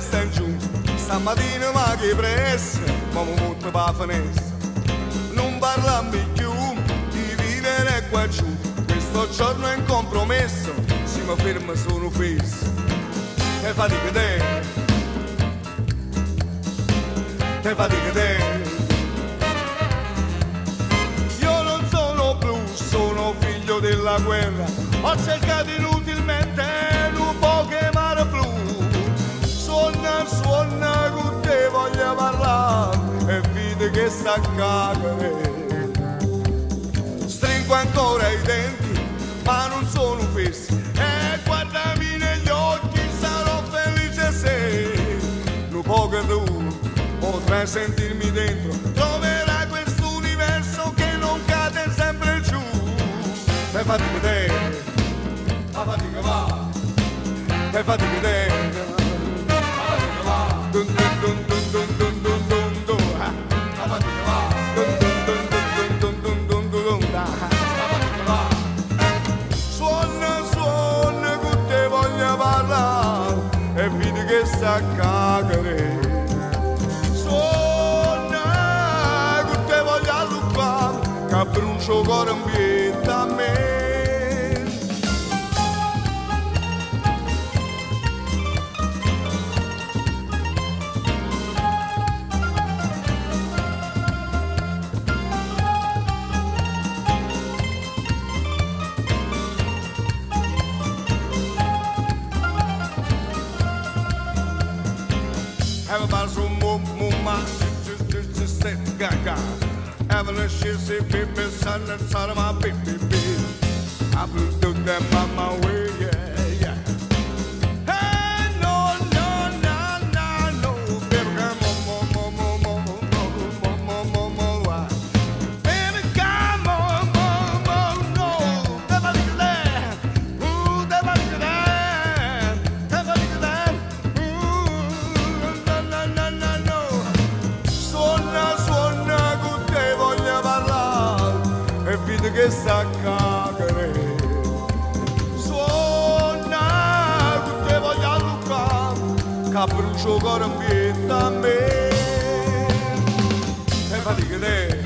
testa in giù, stamattina ma che pressa, ma mi butto per la finestra. Non parlammi più di vivere qua giù, questo giorno è un compromesso, se mi fermo sono fesso. Te fatica te fatica te. Io non sono blu, sono figlio della guerra, ho cercato inutilmente un po' che mare blu. Suona con te voglio parlare e vedi che sta a cagare. Stringo ancora i denti ma non sono fessi, e guardami negli occhi, sarò felice se un po' che tu potrai sentirmi dentro, troverai questo universo che non cade sempre giù. Te fatica te, la fatica va, te fatica te. Dun dun dun dun dun dun dun dun dun, la fatica va. Dun dun dun dun dun dun dun dun dun, la fatica va. Suona con te voglio parlare e vedi che sta a cagare. Suona con te voglio alluppare che brucio cuore ambiente a me. Everybody's from Mumma, just say gaga. Having a shit, say baby, son, that's out of my baby. I blew through that my way, yeah, yeah. Hey, no, no, no, no, no, baby, come on. Baby, come on, no. Never leave that. Ooh, never leave that. Never leave that. Suona con te voglio parlare e vedi che sta a cagare. Suona con te voglio alluppare che brucio cuore ambiente a me. E fatica te,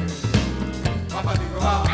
ma fatica va.